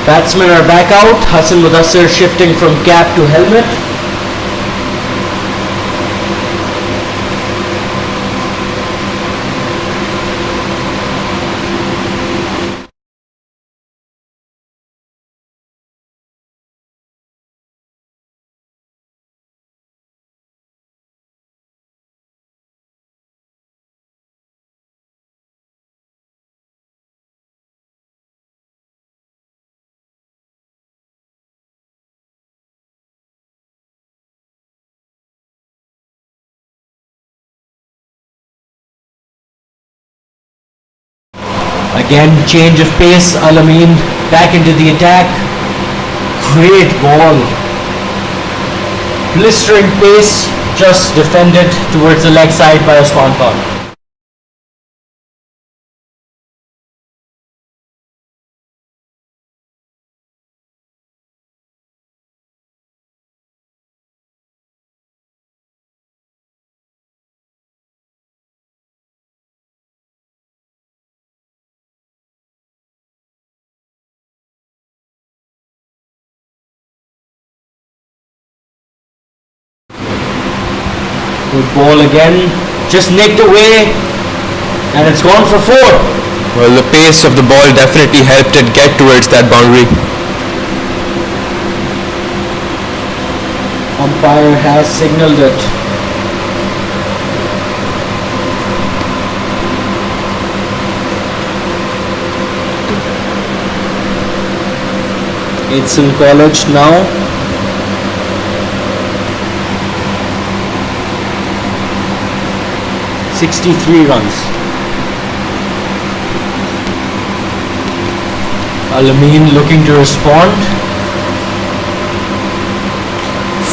Batsmen are back out. Hassan Mudassir shifting from cap to helmet. Again, change of pace. Al-Amin back into the attack. Great ball. Blistering pace, just defended towards the leg side by Usman Khan. Good ball again, just nicked away, and it's gone for 4. Well, the pace of the ball definitely helped it get towards that boundary. Umpire has signalled it. Aitchison College now. $63 runs. Al-Amin looking to respond.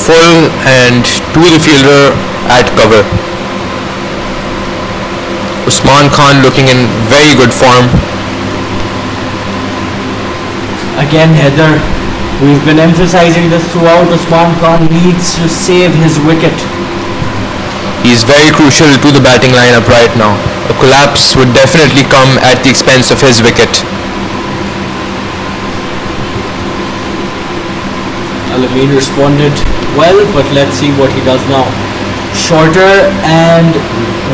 Full and to the fielder at cover. Usman Khan looking in very good form. Again, Heather, we've been emphasizing this throughout. Usman Khan needs to save his wicket. He's very crucial to the batting lineup right now. A collapse would definitely come at the expense of his wicket. Al-Amin responded well, but let's see what he does now. Shorter and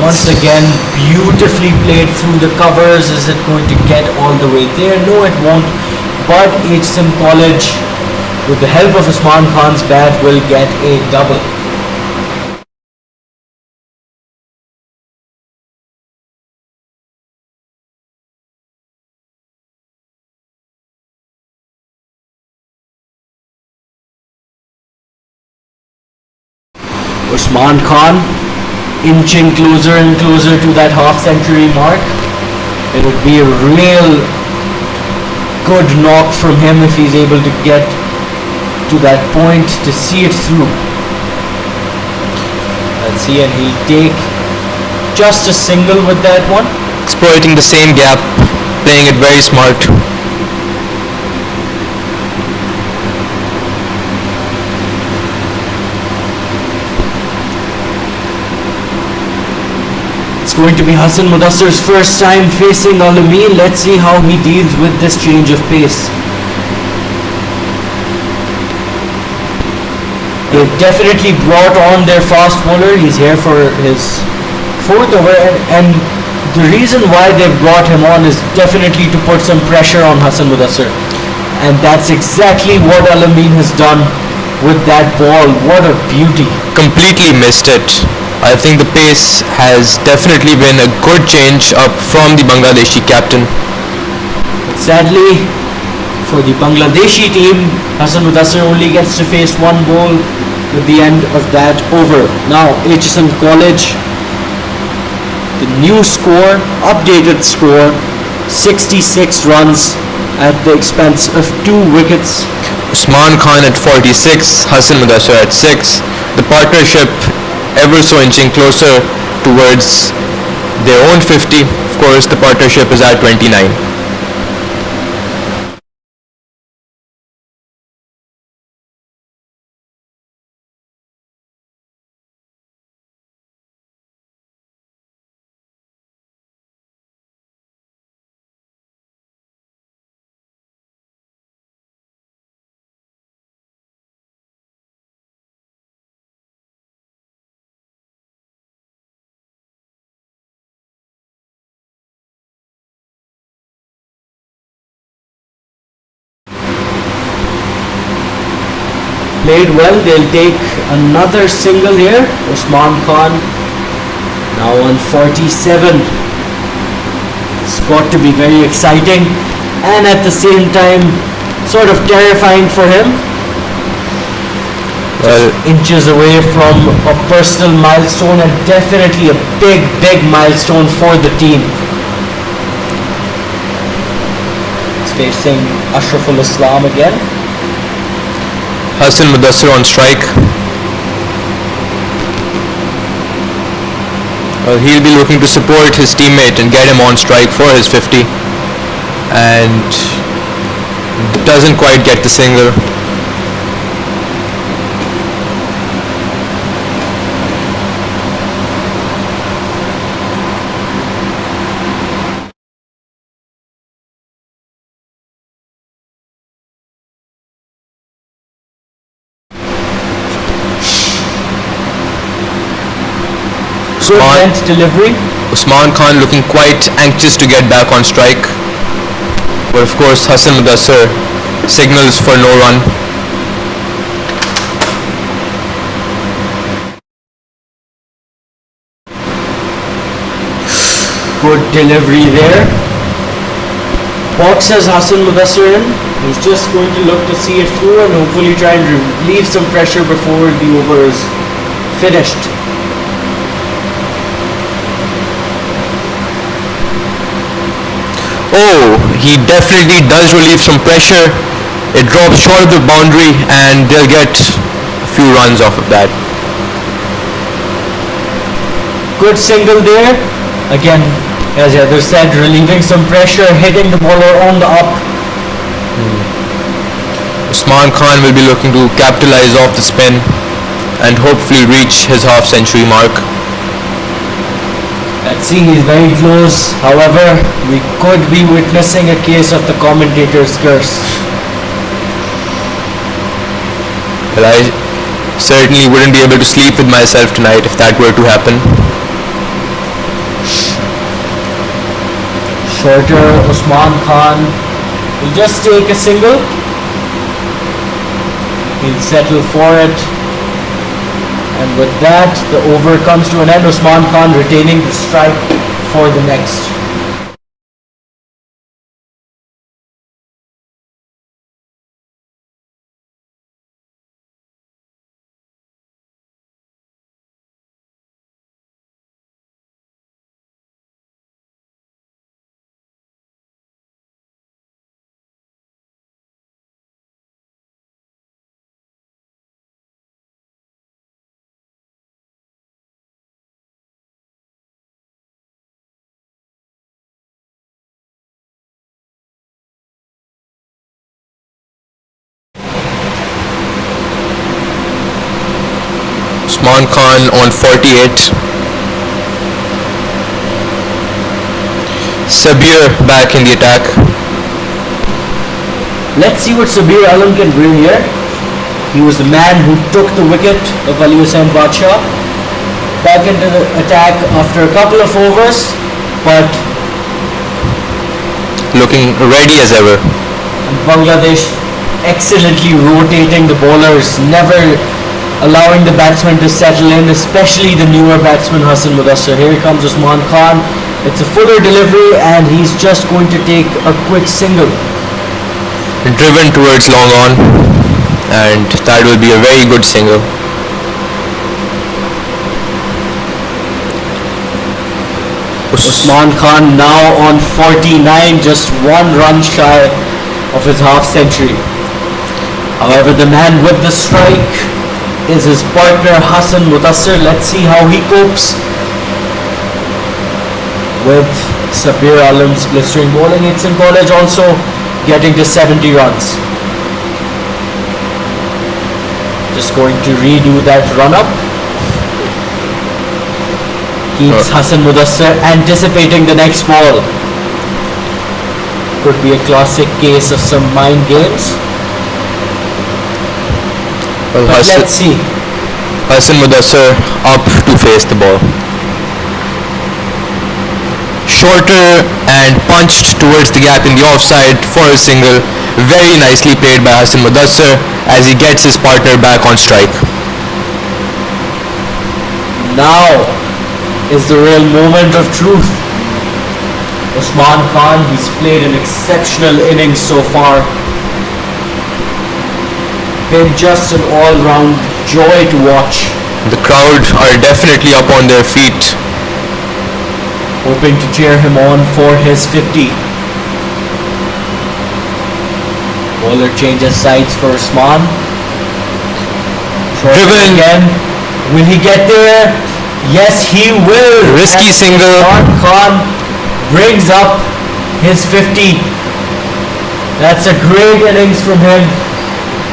once again beautifully played through the covers. Is it going to get all the way there? No, it won't. But Aitchison College, with the help of Usman Khan's bat, will get a double. Usman Khan inching closer and closer to that half-century mark. It would be a real good knock from him if he's able to get to that point to see it through. Let's see, and he'll take just a single with that one. Exploiting the same gap, playing it very smart. It's going to be Hassan Mudassir's first time facing Al-Amin. Let's see how he deals with this change of pace. They've definitely brought on their fast bowler. He's here for his 4th over, and the reason why they've brought him on is definitely to put some pressure on Hassan Mudassir. And that's exactly what Al-Amin has done with that ball. What a beauty. Completely missed it. I think the pace has definitely been a good change up from the Bangladeshi captain. But sadly, for the Bangladeshi team, Hassan Mudassir only gets to face one ball with the end of that over. Now, Aitchison College, the new score, updated score, 66 runs at the expense of 2 wickets. Usman Khan at 46, Hassan Mudassir at 6. The partnership ever so inching closer towards their own 50. Of course, the partnership is at 29. played well. They'll take another single here. Usman Khan now on 47. It's got to be very exciting and at the same time sort of terrifying for him. Well, Inches away from a personal milestone and definitely a big milestone for the team. He's facing Ashraful Islam again. Hassan Mudassir on strike. Well, he'll be looking to support his teammate and get him on strike for his 50, and doesn't quite get the single. Good length delivery. Usman Khan looking quite anxious to get back on strike, but of course Hassan Mudassir signals for no run. Good delivery there. Boxes Hassan Mudassir in. He's just going to look to see it through and hopefully try and relieve some pressure before the over is finished. Oh, he definitely does relieve some pressure. It drops short of the boundary and they'll get a few runs off of that. Good single there. Again, as the other said, relieving some pressure, hitting the bowler on the up. Usman Khan will be looking to capitalize off the spin and hopefully reach his half-century mark. Let's see, he's very close. However, we could be witnessing a case of the commentator's curse. Well, I certainly wouldn't be able to sleep with myself tonight if that were to happen. Shorter, Usman Khan will just take a single. He'll settle for it. And with that, the over comes to an end. Usman Khan retaining the strike for the next. Usman Khan on 48. Sabir back in the attack. Let's see what Sabir Alam can bring here. He was the man who took the wicket of Ali Hussain Badshah. Back into the attack after a couple of overs, but Looking ready as ever. Bangladesh excellently rotating the bowlers, never allowing the batsmen to settle in, especially the newer batsman Hassan Mudassir. Here comes Usman Khan. It's a fuller delivery and he's just going to take a quick single. Driven towards long on, and that will be a very good single. Usman Khan now on 49, just one run shy of his half century. However, the man with the strike is his partner Hassan Mudassir. Let's see how he copes with Sabir Alam's blistering bowling. Aitchison College also getting to 70 runs. Just going to redo that run up. Keeps Hassan Mudassir anticipating the next ball. Could be a classic case of some mind games. Well, But let's see. Hassan Mudassir up to face the ball. shorter and punched towards the gap in the offside for a single. Very nicely played by Hassan Mudassir as he gets his partner back on strike. Now is the real moment of truth. Usman Khan, he's played an exceptional innings so far. Been just an all-round joy to watch. The crowd are definitely up on their feet. Hoping to cheer him on for his 50. Bowler changes sides for Usman. Driven again. Will he get there? Yes, he will. Risky And single. Usman Khan brings up his 50. That's a great innings from him.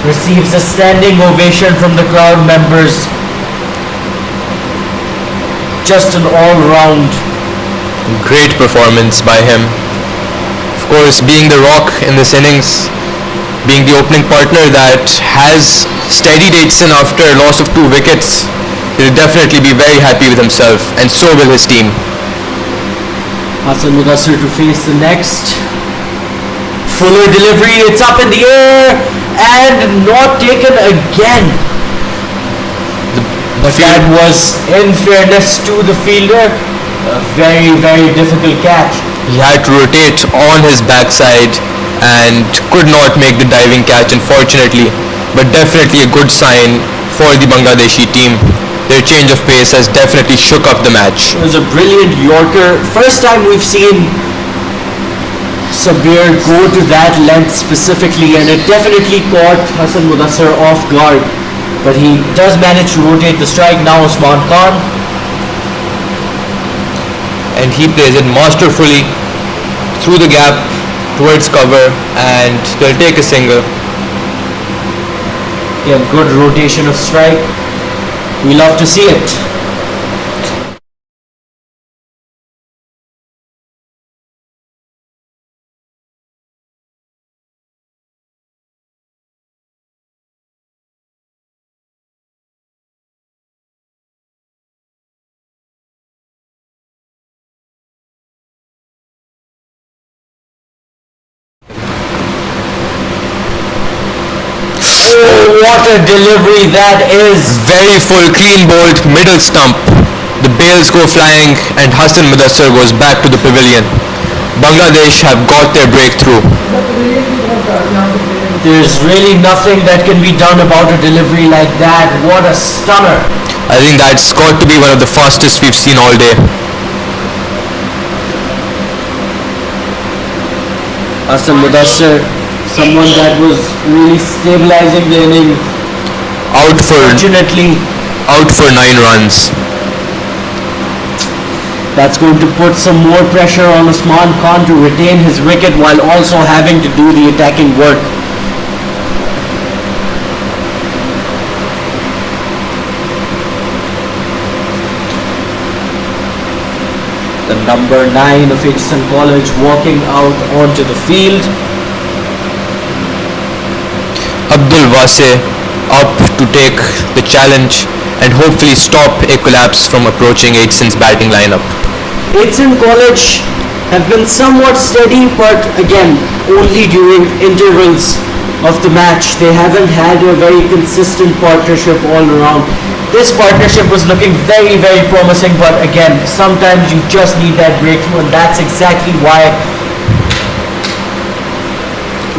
Receives a standing ovation from the crowd members. Just an all-round great performance by him. Of course, being the rock in this innings, being the opening partner that has steadied Aitchison after a loss of 2 wickets, he'll definitely be very happy with himself, and so will his team. Hassan Mudassir to face the next. Fuller delivery, it's up in the air and not taken again. But that was, in fairness to the fielder, a very, very difficult catch. He had to rotate on his backside and could not make the diving catch, unfortunately, but definitely a good sign for the Bangladeshi team. Their change of pace has definitely shook up the match. It was a brilliant Yorker. First time we've seen Sabir go to that length specifically, and it definitely caught Hassan Mudassir off guard. But he does manage to rotate the strike. Now Usman Khan. And he plays it masterfully through the gap towards cover, and they'll take a single. Yeah, good rotation of strike. We love to see it. Oh, what a delivery that is. Very full, clean bowled middle stump. The bails go flying and Hassan Mudassir goes back to the pavilion. Bangladesh have got their breakthrough. There's really nothing that can be done about a delivery like that. What a stunner. I think that's got to be one of the fastest we've seen all day. Hassan Mudassir, someone that was really stabilizing the inning. Fortunately, out for 9 runs. That's going to put some more pressure on Usman Khan to retain his wicket while also having to do the attacking work. The number 9 of Aitchison College walking out onto the field. Abdul Wase up to take the challenge and hopefully stop a collapse from approaching Aitchison's batting lineup. Aitchison College have been somewhat steady, but again, only during intervals of the match. They haven't had a very consistent partnership all around. This partnership was looking very, very promising, but again, sometimes you just need that breakthrough, and that's exactly why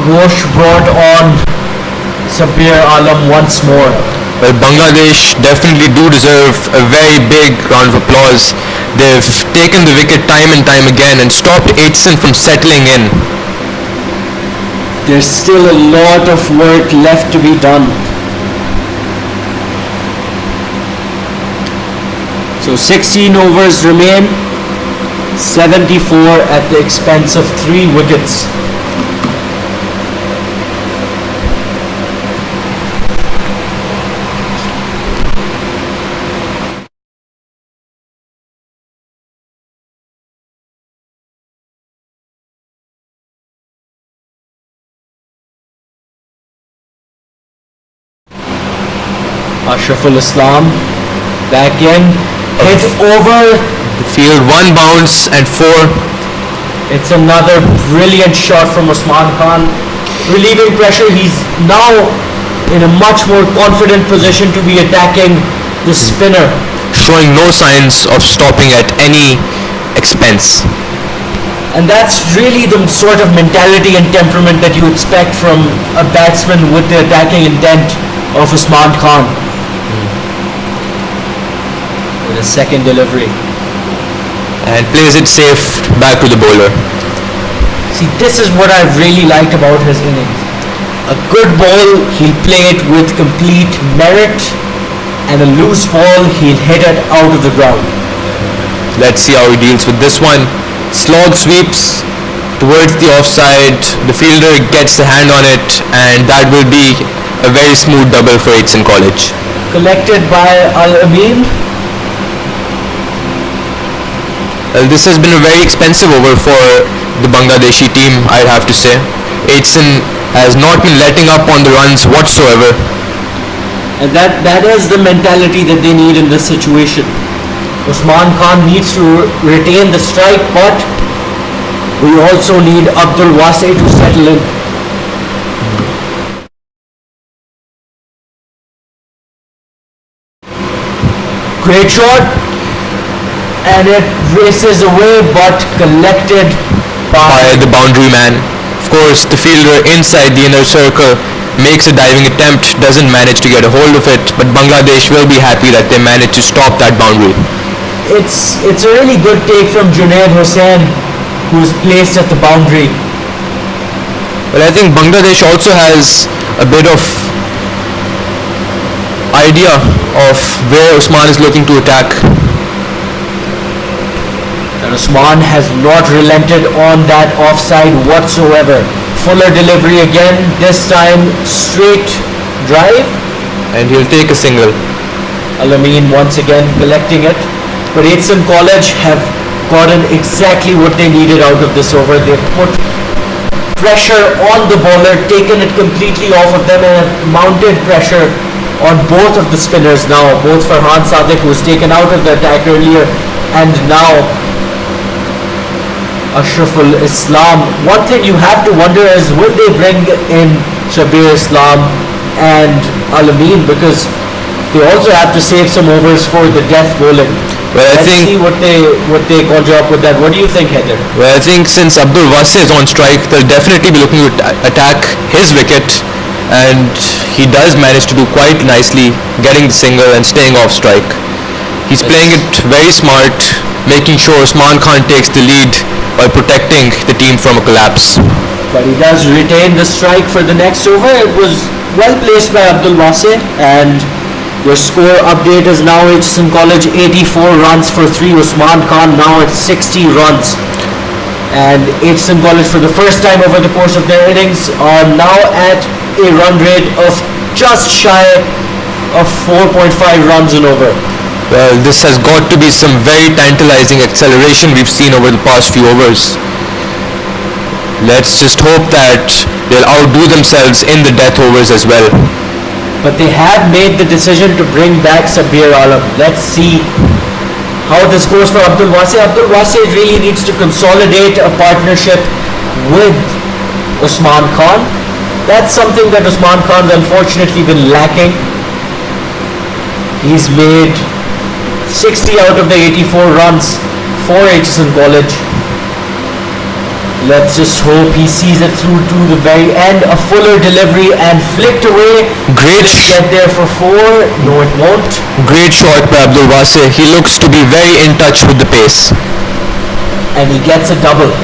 Ghosh brought on Sabir Alam once more. Well, Bangladesh definitely do deserve a very big round of applause. They've taken the wicket time and time again and stopped Aitchison from settling in. There's still a lot of work left to be done. So 16 overs remain, 74 at the expense of 3 wickets. Ashraful Islam back in, hit over The field 1 bounce and 4. It's another brilliant shot from Usman Khan. Relieving pressure, he's now in a much more confident position to be attacking the spinner. Showing no signs of stopping at any expense. And that's really the sort of mentality and temperament that you expect from a batsman with the attacking intent of Usman Khan. With a second delivery. And plays it safe back to the bowler. See, this is what I really liked about his innings. A good ball, he'll play it with complete merit, and a loose ball, he'll hit it out of the ground. Let's see how he deals with this one. Slog sweeps towards the offside. The fielder gets a hand on it, and that will be a very smooth double for Aitchison College. Collected by Al-Amin. This has been a very expensive over for the Bangladeshi team, I'd have to say. Aitchison has not been letting up on the runs whatsoever. And that is the mentality that they need in this situation. Usman Khan needs to retain the strike, but we also need Abdul Wasi to settle in. Great shot, and it races away, but collected By the boundary man. Of course, the fielder inside the inner circle makes a diving attempt, doesn't manage to get a hold of it, but Bangladesh will be happy that they managed to stop that boundary. It's a really good take from Junaid Hussain, who's placed at the boundary. Well, I think Bangladesh also has a bit of idea of where Usman is looking to attack. And Usman has not relented on that offside whatsoever. Fuller delivery again, this time straight drive. And he'll take a single. Al-Amin once again collecting it. But Aitchison College have gotten exactly what they needed out of this over. They've put pressure on the bowler, taken it completely off of them, and have mounted pressure on both of the spinners now. Both Farhan Sadiq, who was taken out of the attack earlier, and now Ashraful Islam. One thing you have to wonder is, will they bring in Shabir Islam and Al-Amin, because they also have to save some overs for the death bowling. Well, Let's see what they conjure up with that. What do you think, Heather? Well, I think since Abdul Wasi is on strike, they'll definitely be looking to attack his wicket, and he does manage to do quite nicely, getting the single and staying off strike. He's playing it very smart, making sure Usman Khan takes the lead while protecting the team from a collapse. But he does retain the strike for the next over. It was well placed by Abdul Wasi, and your score update is now Aitchison College 84 runs for 3. Usman Khan now at 60 runs. And Aitchison College, for the first time over the course of their innings, are now at a run rate of just shy of 4.5 runs and over. Well, this has got to be some very tantalizing acceleration we've seen over the past few overs. Let's just hope that they'll outdo themselves in the death overs as well. But they have made the decision to bring back Sabir Alam. Let's see how this goes for Abdul Wasi. Abdul Wasi really needs to consolidate a partnership with Usman Khan. That's something that Usman Khan's unfortunately been lacking. He's made 60 out of the 84 runs for Aitchison College. Let's just hope he sees it through to the very end. A Fuller delivery and flicked away. Great Get there for 4. No, it won't. Great shot by Abdul Wasi. He looks to be very in touch with the pace. And he gets a double.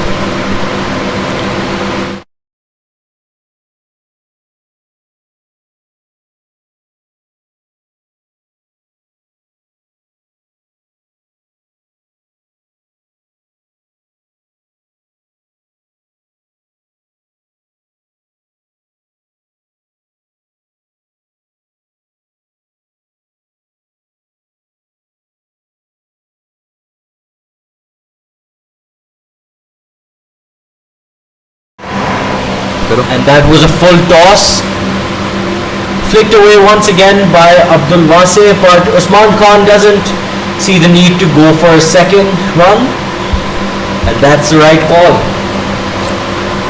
And that was a full toss. Flicked away once again by Abdul Wasi, but Usman Khan doesn't see the need to go for a second run. And that's the right call.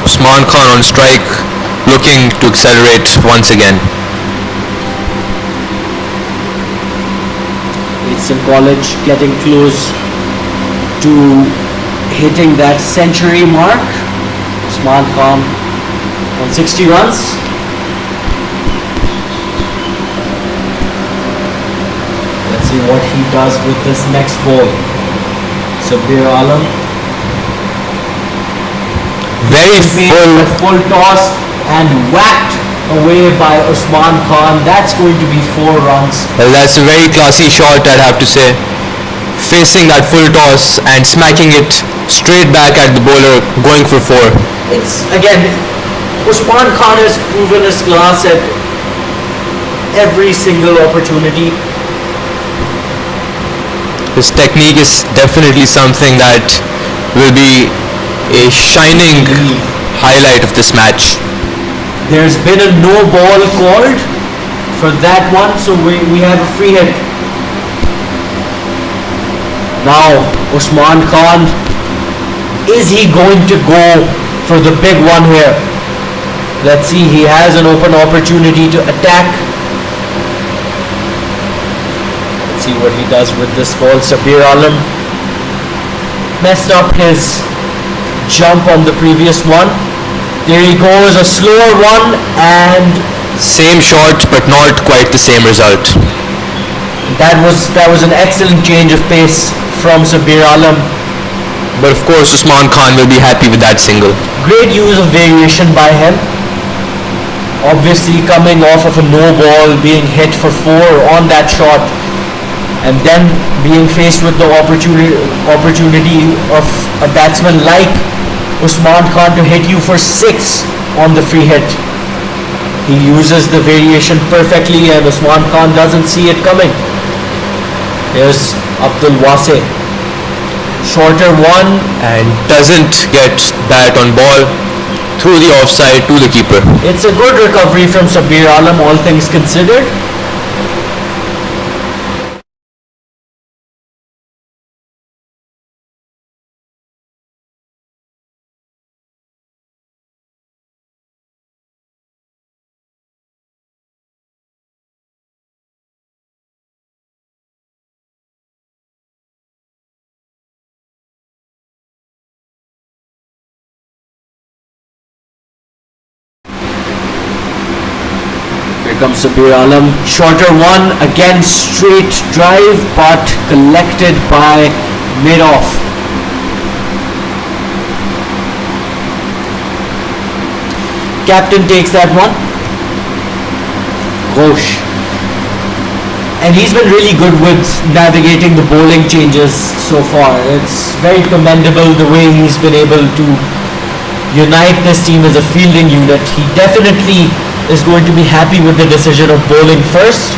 Usman Khan on strike, looking to accelerate once again. Aitchison College getting close to hitting that century mark. Usman Khan on 60 runs. Let's see what he does with this next ball. Sabir Alam. Very Full toss and whacked away by Usman Khan. That's going to be 4 runs. Well, that's a very classy shot, I'd have to say. Facing that full toss and smacking it straight back at the bowler, going for 4. It's again, Usman Khan has proven his class at every single opportunity. His technique is definitely something that will be a shining highlight of this match. There's been a no ball called for that one, so we have a free hit. Now Usman Khan, is he going to go for the big one here? Let's see, he has an open opportunity to attack. Let's see what he does with this ball. Sabir Alam messed up his jump on the previous one. There he goes, a slower one, and Same shot, but not quite the same result. that was an excellent change of pace from Sabir Alam. But of course, Usman Khan will be happy with that single. Great use of variation by him. Obviously coming off of a no ball, being hit for 4 on that shot, and then being faced with the opportunity of a batsman like Usman Khan to hit you for 6 on the free hit. He uses the variation perfectly and Usman Khan doesn't see it coming. Here's Abdul Wase. Shorter one, And doesn't get that on ball through the offside to the keeper. it's a good recovery from Sabir Alam, all things considered. Here comes Sabir Alam. Shorter one, again straight drive, but collected by mid-off. Captain takes that one. Ghosh. And he's been really good with navigating the bowling changes so far. It's very commendable the way he's been able to unite this team as a fielding unit. He definitely is going to be happy with the decision of bowling first,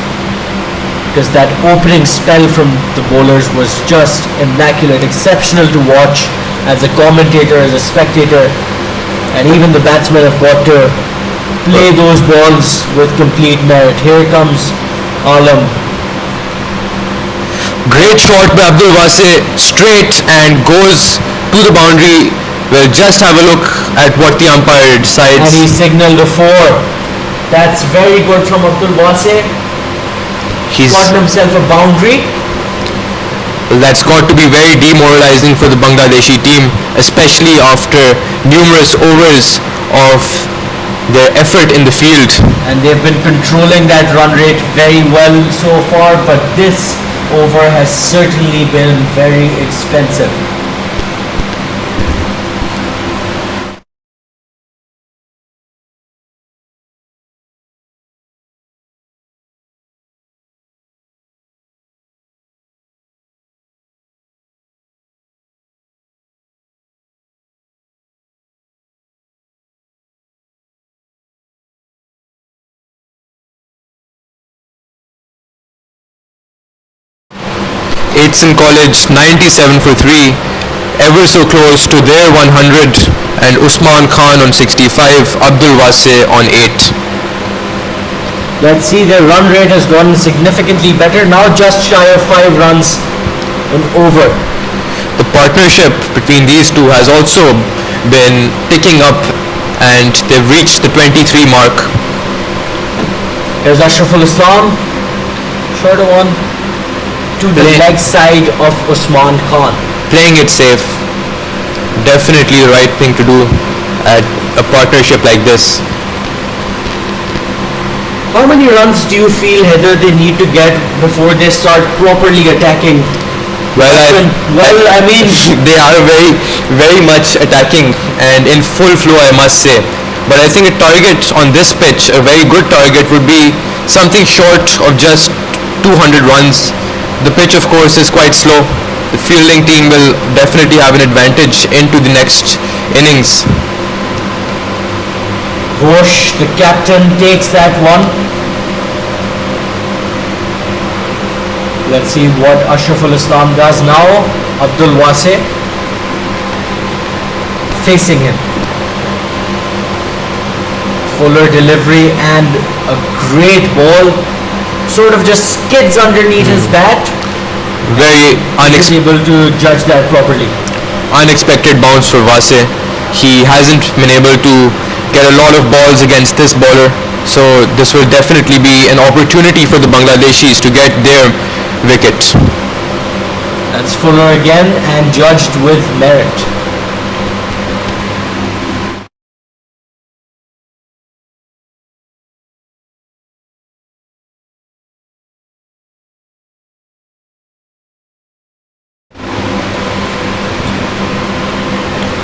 because that opening spell from the bowlers was just immaculate, exceptional to watch as a commentator, as a spectator, and even the batsmen have got to play those balls with complete merit. Here comes Alam. Great shot by Abdul Wase, straight and goes to the boundary. We'll just have a look at what the umpire And decides. he signaled a 4. That's very good from Abdul Wase. He's Gotten himself a boundary. That's got to be very demoralizing for the Bangladeshi team, especially after numerous overs of their effort in the field. And they've been controlling that run rate very well so far, but this over has certainly been very expensive. Aitchison College 97 for 3, ever so close to their 100, and Usman Khan on 65, Abdul Wase on 8. Let's see, their run rate has gotten significantly better, now just shy of 5 runs an over. The partnership between these two has also been picking up and they've reached the 23 mark. Here's Ashraful Islam, shorter one, to the leg side of Usman Khan. Playing it safe. Definitely the right thing to do at a partnership like this. How many runs do you feel, Heather, they need to get before they start properly attacking? Well, I mean, they are very, very much attacking and in full flow, I must say. But I think a target on this pitch, a very good target, would be something short of just 200 runs. The pitch, of course, is quite slow. The fielding team will definitely have an advantage into the next innings. Ghosh, the captain, takes that one. Let's see what Ashraful Islam does now. Abdul Wase facing him. Fuller delivery and a great ball. Sort of just skids underneath his bat. Very Able to judge that properly. unexpected bounce for Wase. He hasn't been able to get a lot of balls against this bowler, so this will definitely be an opportunity for the Bangladeshis to get their wicket. That's Fuller again and judged with merit.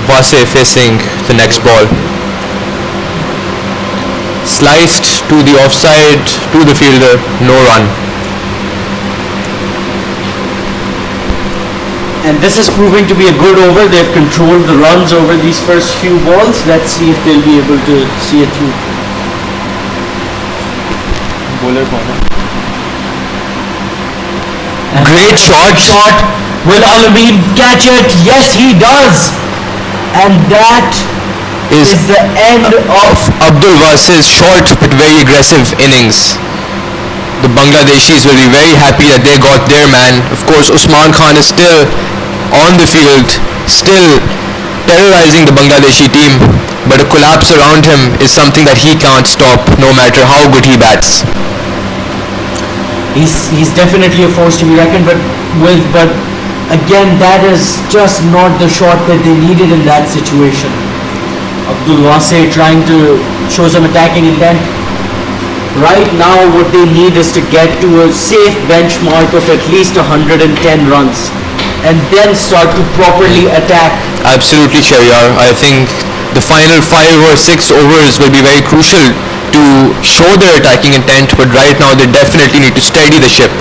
Wase facing the next ball. Sliced to the offside, to the fielder, no run. And this is proving to be a good over. They've controlled the runs over these first few balls. Let's see if they'll be able to see it through. Bowler corner. Great shot. Will Alamin catch it? Yes, he does. And that is the end of Abdul Wase's short but very aggressive innings. The Bangladeshis will be very happy that they got their man. Of course, Usman Khan is still on the field, still terrorizing the Bangladeshi team, but a collapse around him is something that he can't stop no matter how good he bats. he's definitely a force to be reckoned with, but again, that is just not the shot that they needed in that situation. Abdul Wase trying to show some attacking intent. Right now what they need is to get to a safe benchmark of at least 110 runs and then start to properly attack. Absolutely, Sharyar. I think the final 5 or 6 overs will be very crucial to show their attacking intent, but right now they definitely need to steady the ship.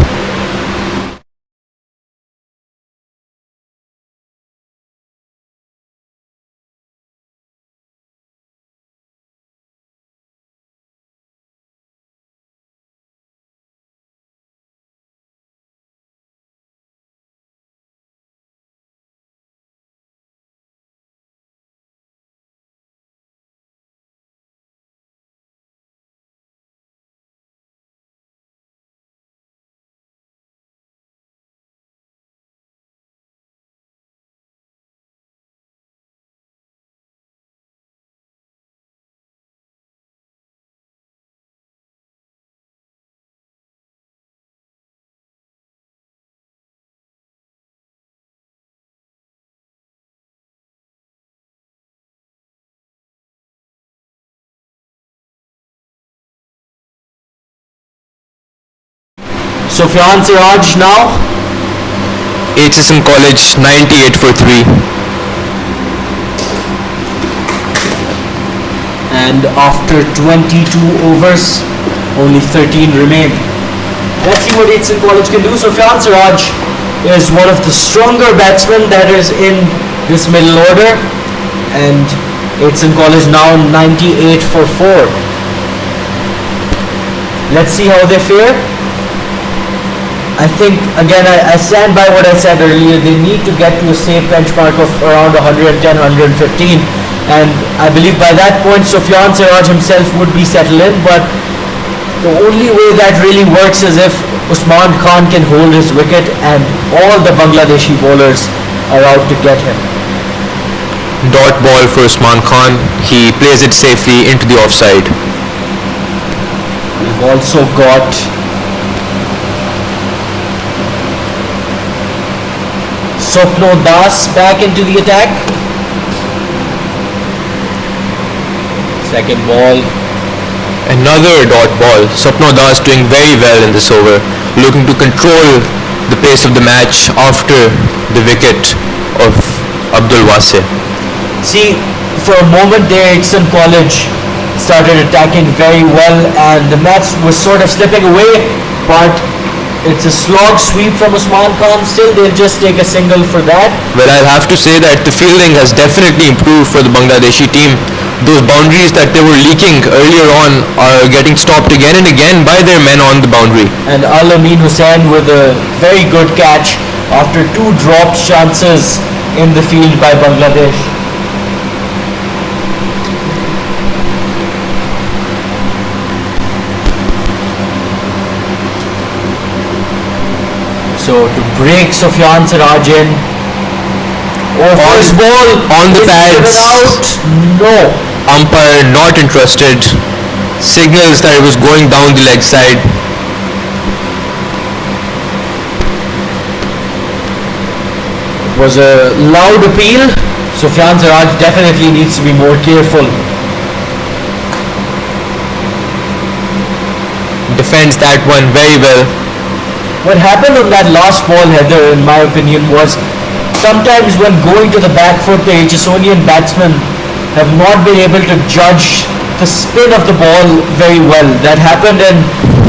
Sufyan Siraj now. Aitchison College 98 for 3. And after 22 overs, only 13 remain. Let's see what Aitchison College can do. Sufyan Siraj is one of the stronger batsmen that is in this middle order, and Aitchison College now 98 for 4. Let's see how they fare. I think, again, I stand by what I said earlier. They need to get to a safe benchmark of around 110, 115. And I believe by that point, Sufyan Siraj himself would be settled in. But the only way that really works is if Usman Khan can hold his wicket and all the Bangladeshi bowlers are out to get him. Dot ball for Usman Khan. He plays it safely into the offside. We've also got Swapno Das back into the attack. Second ball. Another dot ball. Swapno Das doing very well in this over, looking to control the pace of the match after the wicket of Abdul Wasi. See, for a moment there, Aitchison College started attacking very well and the match was sort of slipping away, but it's a slog sweep from Usman Khan. Still, they'll just take a single for that. Well, I'll have to say that the fielding has definitely improved for the Bangladeshi team. Those boundaries that they were leaking earlier on are getting stopped again and again by their men on the boundary. And Al-Amin Hussain with a very good catch after two dropped chances in the field by Bangladesh. So to break Sufyan Siraj in. Oh, first ball on the is pads. given out. No. Umpire not interested. Signals that it was going down the leg side. It was a loud appeal. Sufyan Siraj definitely needs to be more careful. Defends that one very well. What happened on that last ball, Heather, in my opinion, was sometimes when going to the back foot, the Aitchisonian batsmen have not been able to judge the spin of the ball very well. That happened in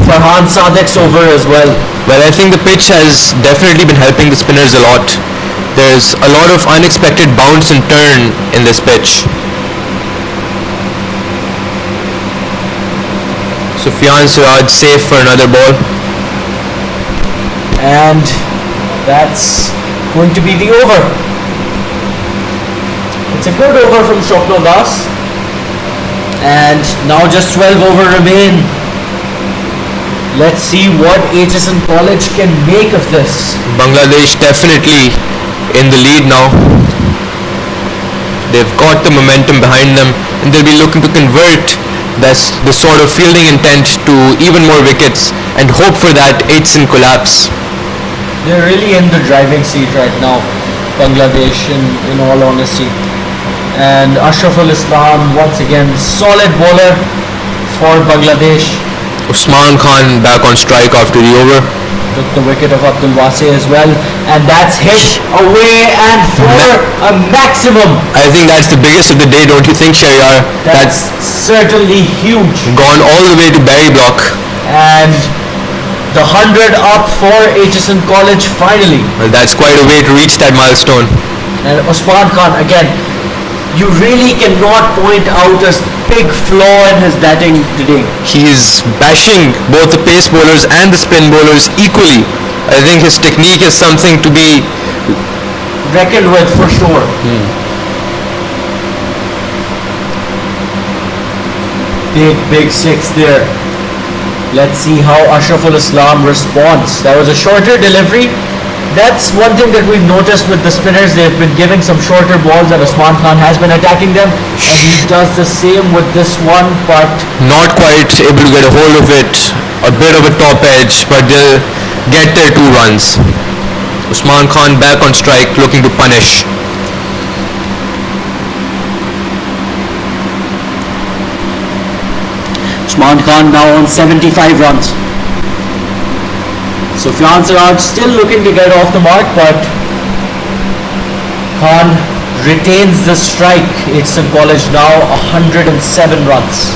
Farhan Sadek's over as well. Well, I think the pitch has definitely been helping the spinners a lot. There's a lot of unexpected bounce and turn in this pitch. Sufyan Siraj safe for another ball. And that's going to be the over. It's a good over from Swapno Das. And now just 12 over remain. Let's see what Aitchison College can make of this. Bangladesh definitely in the lead now. They've got the momentum behind them and they'll be looking to convert this sort of fielding intent to even more wickets and hope for that Aitchison collapse. They're really in the driving seat right now, Bangladesh, in all honesty. And Ashraful Islam, once again, solid bowler for Bangladesh. Usman Khan back on strike after the over. Took the wicket of Abdul Wasi as well. And that's hit away and for a maximum. I think that's the biggest of the day, don't you think, Sharyar? That's certainly huge. Gone all the way to Barry block. And the 100 up for Aitchison College finally. Well, that's quite a way to reach that milestone. And Usman Khan, again, you really cannot point out a big flaw in his batting today. He's bashing both the pace bowlers and the spin bowlers equally. I think his technique is something to be reckoned with for sure. Big six there. Let's see how Ashraful Islam responds. That was a shorter delivery. That's one thing that we've noticed with the spinners. They've been giving some shorter balls and Usman Khan has been attacking them. And he does the same with this one, but not quite able to get a hold of it. A bit of a top edge, but they'll get their 2 runs. Usman Khan back on strike, looking to punish. Usman Khan now on 75 runs. Sufyan Siraj still looking to get off the mark, but Khan retains the strike. Aitchison College now 107 runs.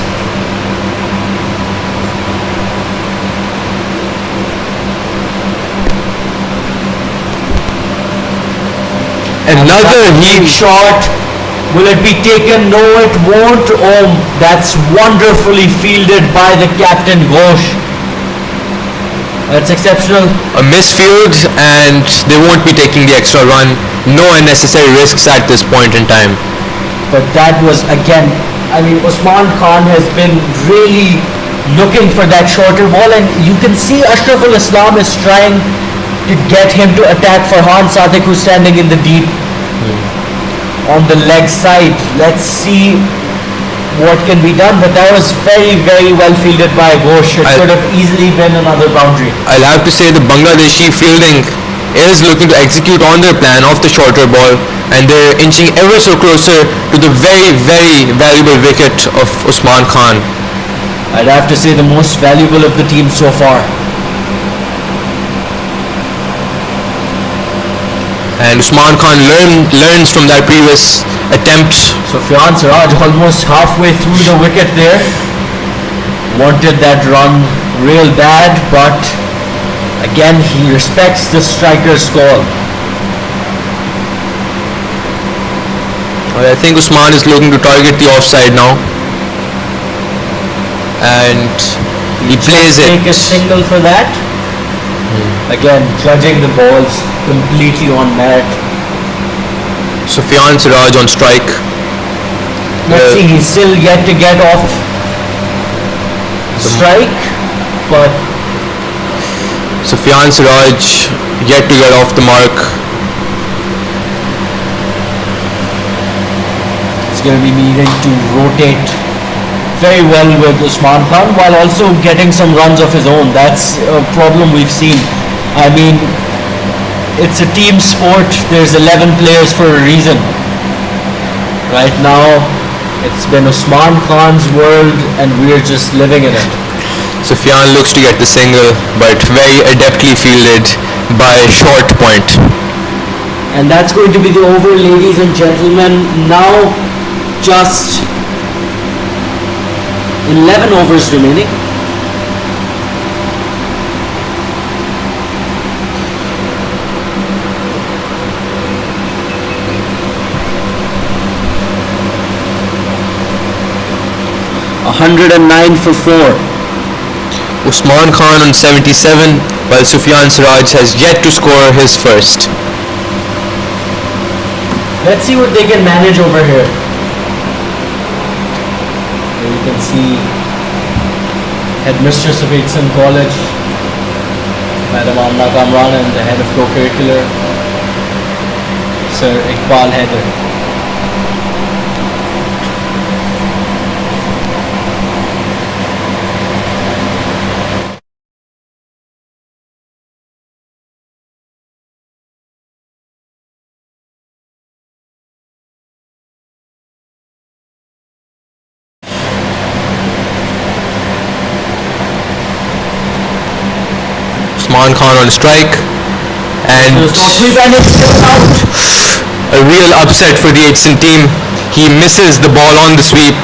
Another deep shot. Will it be taken? No, it won't. Oh, that's wonderfully fielded by the captain Ghosh. That's exceptional. A misfield and they won't be taking the extra run. No unnecessary risks at this point in time. But that was again, I mean, Usman Khan has been really looking for that shorter ball, and you can see Ashraful Islam is trying to get him to attack Farhan Sadek, who's standing in the deep. on the leg side. Let's see what can be done, but that was very, very well fielded by Ghosh. It could have easily been another boundary. I'll have to say the Bangladeshi fielding is looking to execute on their plan of the shorter ball, and they're inching ever so closer to the very, very valuable wicket of Usman Khan. I'd have to say the most valuable of the team so far. And Usman Khan learns from that previous attempt. Sufyan Siraj almost halfway through the wicket there. Wanted that run real bad, but again he respects the striker's call. I think Usman is looking to target the offside now. And he plays it. Take a single for that. Again, judging the balls completely on merit. Sufyan Siraj on strike. Let's see, he's still yet to get off strike, but Sufyan Siraj yet to get off the mark. he's going to be needing to rotate very well with Usman Khan while also getting some runs of his own. That's a problem we've seen. I mean, it's a team sport. There's 11 players for a reason. Right now, it's been Usman Khan's world and we're just living in it. Sufyan looks to get the single, but very adeptly fielded by short point. And that's going to be the over, ladies and gentlemen. Now, just 11 overs remaining. $109 for 4. Usman Khan on 77, while Sufyan Siraj has yet to score his first. Let's see what they can manage over here. Here you can see headmistress of Aitchison College, Madam Amna Kamran, and the head of co-curricular, Sir Iqbal Haider. Usman Khan on strike, and a real upset for the Aitchison team. He misses the ball on the sweep,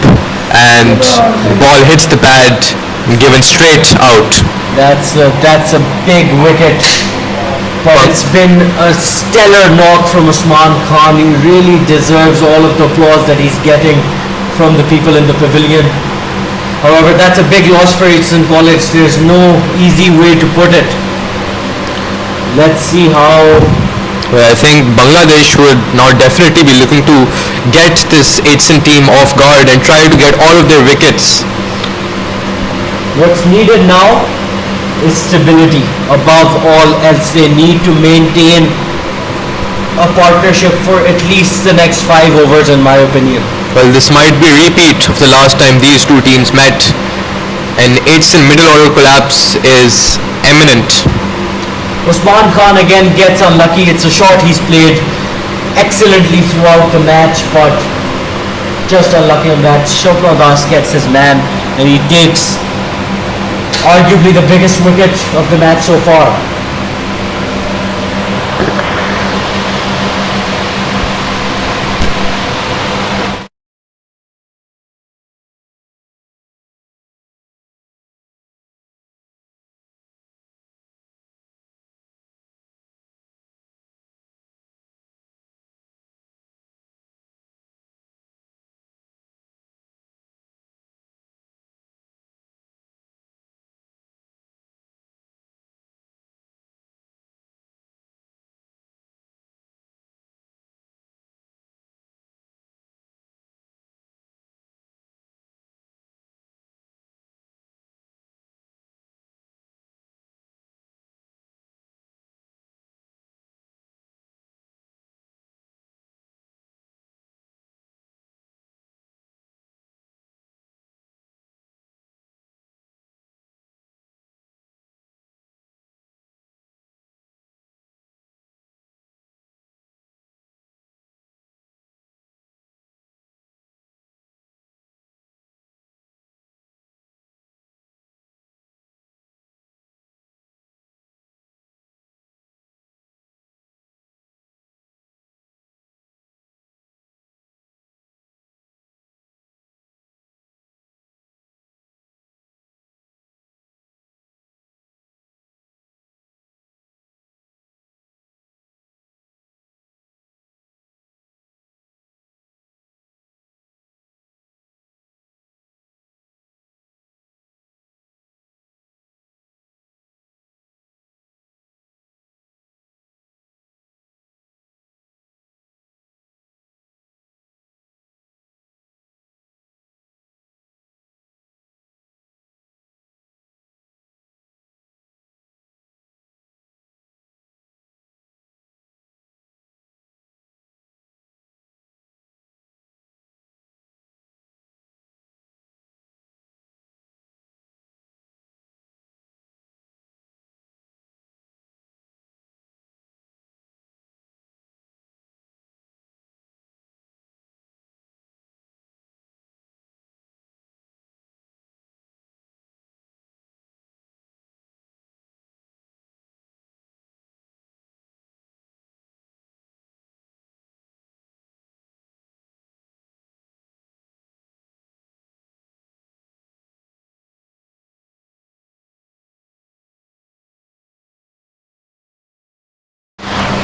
and the ball hits the pad, given straight out. That's a big wicket, but it's been a stellar knock from Usman Khan. He really deserves all of the applause that he's getting from the people in the pavilion. However, that's a big loss for Aitchison College. There's no easy way to put it. Let's see how. Well, I think Bangladesh would now definitely be looking to get this Aitchison team off guard and try to get all of their wickets. What's needed now is stability. Above all else, they need to maintain a partnership for at least the next 5 overs, in my opinion. Well, this might be a repeat of the last time these two teams met, and Aitchison middle order collapse is imminent. Usman Khan again gets unlucky. It's a shot he's played excellently throughout the match, but just unlucky on that. Chopra Das gets his man, and he takes arguably the biggest wicket of the match so far.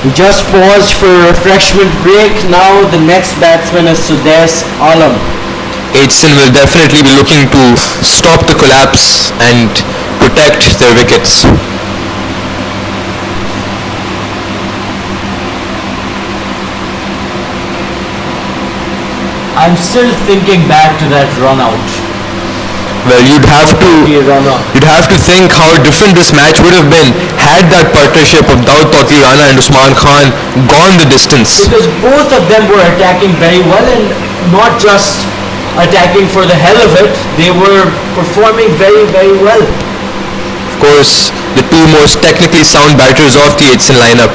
We just paused for a refreshment break. Now the next batsman is Sudesh Alam. Aitchison will definitely be looking to stop the collapse and protect their wickets. I'm still thinking back to that run out. Well, you'd have to think how different this match would have been had that partnership of Daud Tauqir Rana and Usman Khan gone the distance. Because both of them were attacking very well, and not just attacking for the hell of it, they were performing very, very well. Of course, the two most technically sound batters of the Aitchison lineup.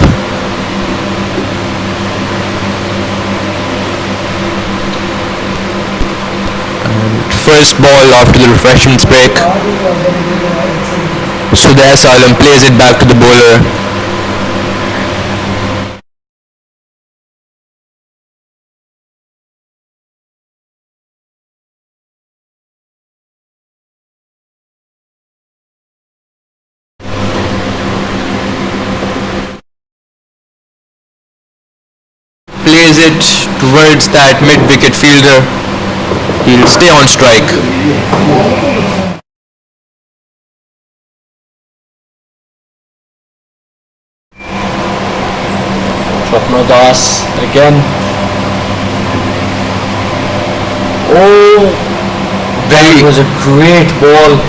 First ball after the refreshments break. Sudesh Alam plays it back to the bowler. Plays it towards that mid-wicket fielder. He'll stay on strike. Swapna Das again. Oh, that was a great ball.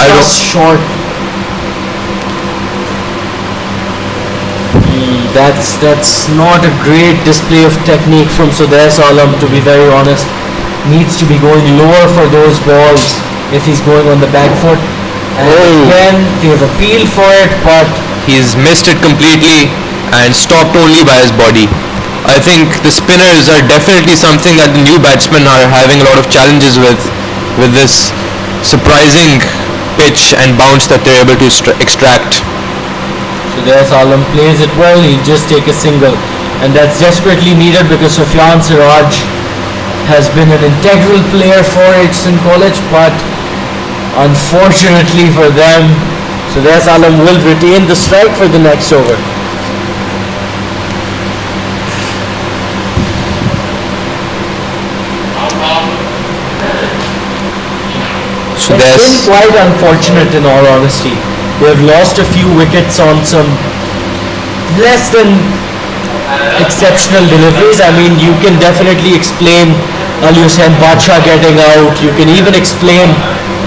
Just short. That's not a great display of technique from Sudesh Alam, to be very honest. Needs to be going lower for those balls if he's going on the back foot. And again, they've appealed for it, but he's missed it completely and stopped only by his body. I think the spinners are definitely something that the new batsmen are having a lot of challenges with this surprising pitch and bounce that they're able to extract. Sudesh Alam plays it well, he'll just take a single. And that's desperately needed because Sufyan Siraj has been an integral player for Aitchison College, but unfortunately for them, Sudesh Alam will retain the strike for the next over. It's been quite unfortunate, in all honesty. They've lost a few wickets on some less than exceptional deliveries. I mean, you can definitely explain Ali Hussain Badshah getting out. You can even explain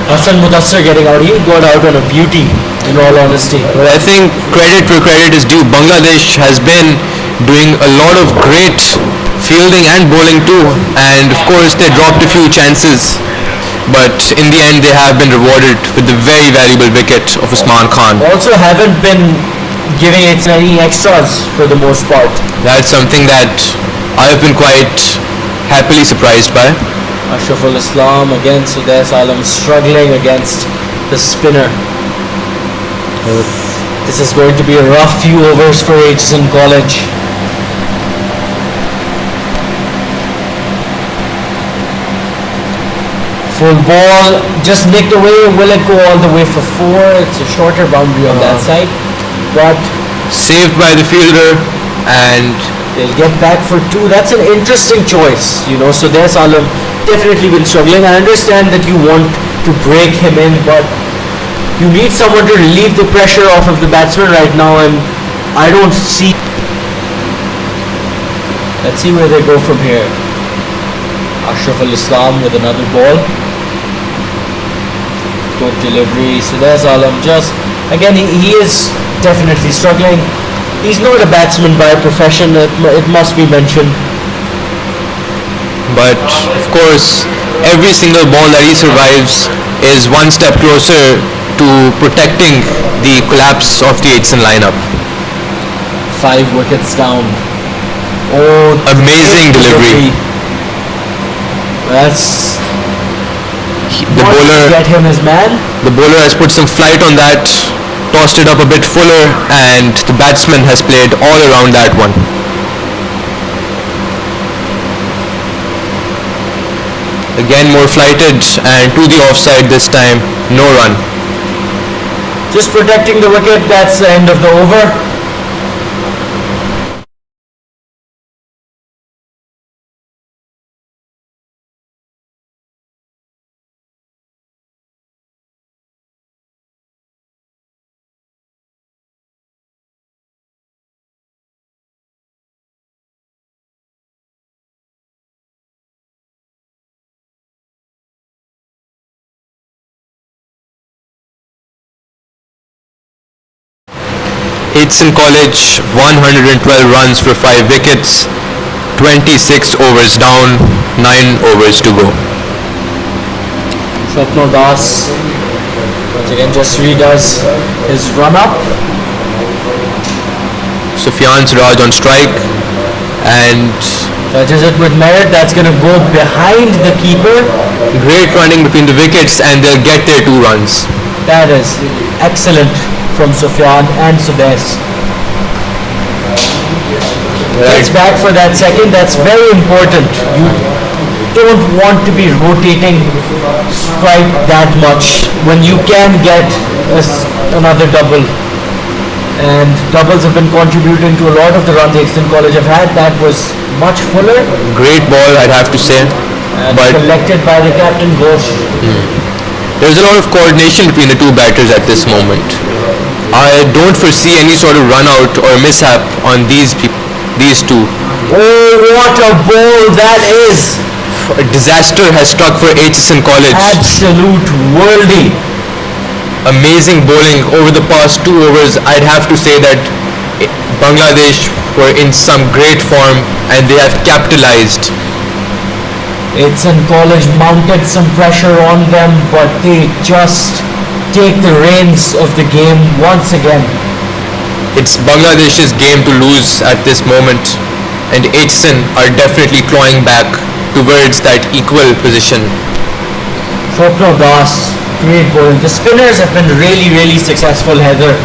Hassan Mudassir getting out. He got out on a beauty, in all honesty. Well, I think credit where credit is due. Bangladesh has been doing a lot of great fielding and bowling too, and of course they dropped a few chances, but in the end they have been rewarded with the very valuable wicket of Usman Khan. Also haven't been giving it any extras for the most part. That's something that I've been quite happily surprised by. Ashraful Islam again, Sudesh Alam struggling against the spinner. This is going to be a rough few overs for Aitchison College. Full ball, just nicked away. Will it go all the way for 4? It's a shorter boundary on that side, but saved by the fielder, and they'll get back for 2. That's an interesting choice, you know. So there's Alam definitely been struggling. I understand that you want to break him in, but you need someone to relieve the pressure off of the batsman right now, and I don't see. Let's see where they go from here. Ashraful Islam with another ball. Good delivery. So there's Alam. Just again, he is definitely struggling. He's not a batsman by profession, it must be mentioned. But of course, every single ball that he survives is one step closer to protecting the collapse of the Aitchison lineup. 5 wickets down. Oh, amazing delivery. That's the bowler. Get him his man. The bowler has put some flight on that, tossed it up a bit fuller, and the batsman has played all around that one. Again more flighted, and to the offside this time, no run. Just protecting the wicket, that's the end of the over. Aitchison College 112 runs for 5 wickets, 26 overs down, 9 overs to go. Swapno Das once again just redoes his run-up. Sufyan Siraj on strike, and Touches it with merit. That's going to go behind the keeper. great running between the wickets, and they'll get their 2 runs. That is excellent from Sufyan and Sudesh. Gets back for that second. That's very important. You don't want to be rotating strike that much when you can get another double. And doubles have been contributing to a lot of the runs Aitchison College have had. That was much fuller. Great ball, I'd have to say. And But collected by the captain Ghosh. there's a lot of coordination between the 2 batters at this moment. I don't foresee any sort of run out or mishap on these 2. Oh, what a ball that is! A disaster has struck for Aitchison College. Absolute worldie. Amazing bowling over the past 2 overs. I'd have to say that Bangladesh were in some great form and they have capitalized. Aitchison College mounted some pressure on them, but they just take the reins of the game once again. It's Bangladesh's game to lose at this moment, and Aitchison are definitely clawing back towards that equal position. Swapno Das, great bowling. The spinners have been really successful, Heather.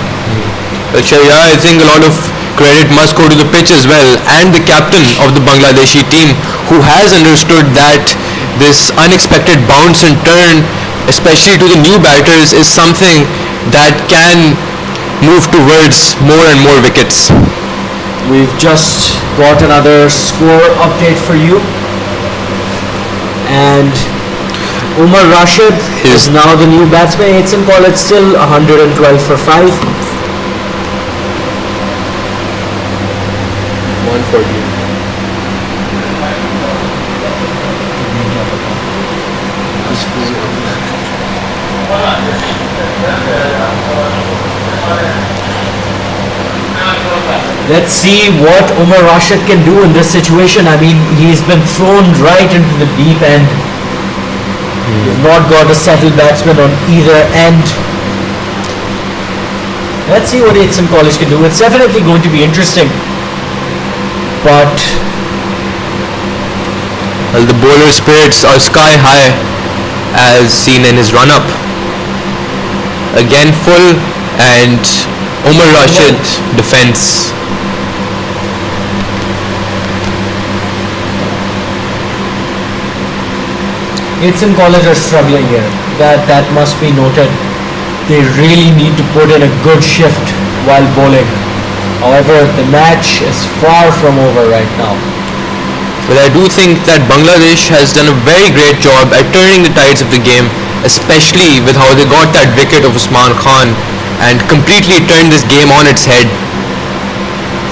Well, yeah, I think a lot of credit must go to the pitch as well, and the captain of the Bangladeshi team, who has understood that this unexpected bounce and turn, especially to the new batters, is something that can move towards more and more wickets. We've just got another score update for you. And Umar Rashid is now the new batsman. Aitchison College still 112 for 5. 140. Let's see what Umar Rashid can do in this situation. I mean, he's been thrown right into the deep end. He's not got a settled batsman on either end. Let's see what Aitchison College can do. It's definitely going to be interesting. But Well, the bowler spirits are sky high as seen in his run-up. Again full, and Umar Rashid defends. Aitchison College are struggling here. That must be noted. They really need to put in a good shift while bowling. However, the match is far from over right now. But I do think that Bangladesh has done a very great job at turning the tides of the game, especially with how they got that wicket of Usman Khan and completely turned this game on its head.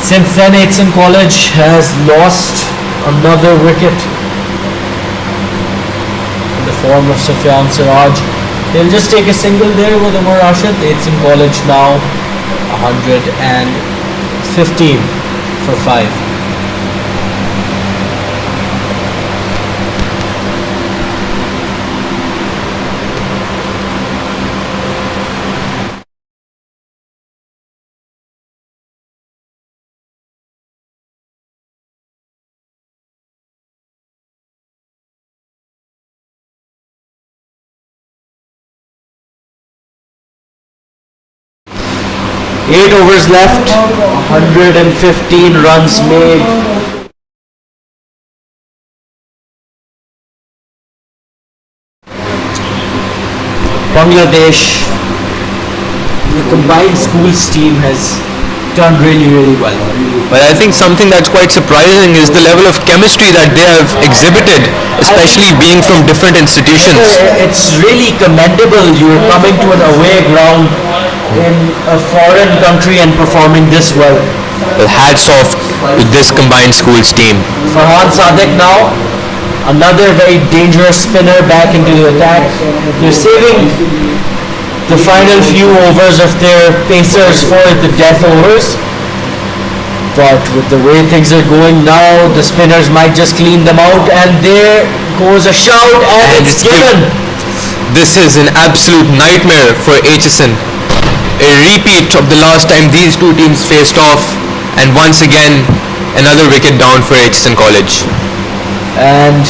Since then, Aitchison College has lost another wicket in the form of Sufyan Siraj. They'll just take a single there with Umar Rashid. Aitchison College now 115 for 5. 8 overs left, 115 runs made. Bangladesh, the combined schools team has done really well. But I think something that's quite surprising is the level of chemistry that they have exhibited, especially being from different institutions. It's really commendable. You're coming to an away ground in a foreign country and performing this well. Well, hats off to this combined schools team. Farhan Sadiq now, another very dangerous spinner back into the attack. They're saving the the final few overs of their pacers for the death overs. But with the way things are going now, the spinners might just clean them out, and there goes a shout, and it's given. This is an absolute nightmare for Aitchison. A repeat of the last time these two teams faced off, and once again another wicket down for Aitchison College. And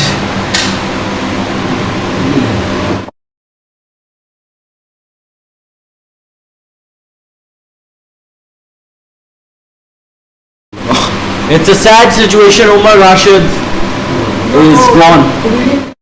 it's a sad situation. Umar Rashid is gone.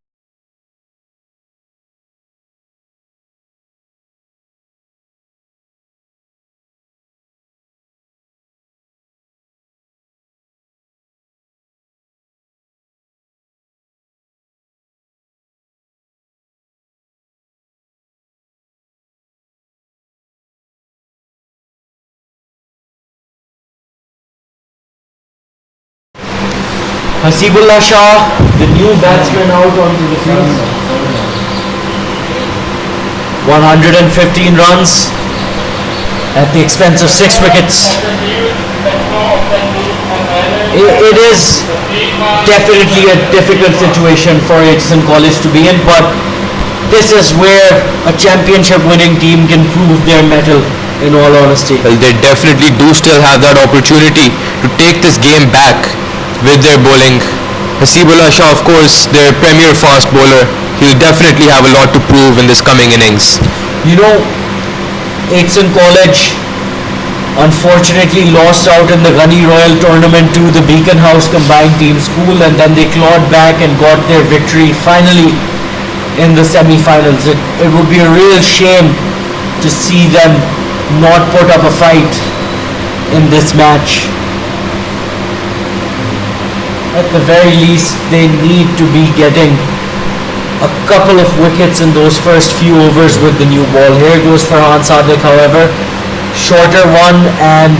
Hasibullah Shah, the new batsman, out onto the crease. 115 runs at the expense of 6 wickets. It is definitely a difficult situation for Aitchison College to be in, but this is where a championship winning team can prove their mettle, in all honesty. Well, they definitely do still have that opportunity to take this game back with their bowling. Hasibullah Shah, of course, their premier fast bowler, he'll definitely have a lot to prove in this coming innings. You know, Aitchison College unfortunately lost out in the Gunny Royal tournament to the Beacon House Combined Team School, and then they clawed back and got their victory finally in the semi-finals. It would be a real shame to see them not put up a fight in this match. At the very least, they need to be getting a couple of wickets in those first few overs with the new ball. Here goes Farhan Sadiq, however. Shorter one, and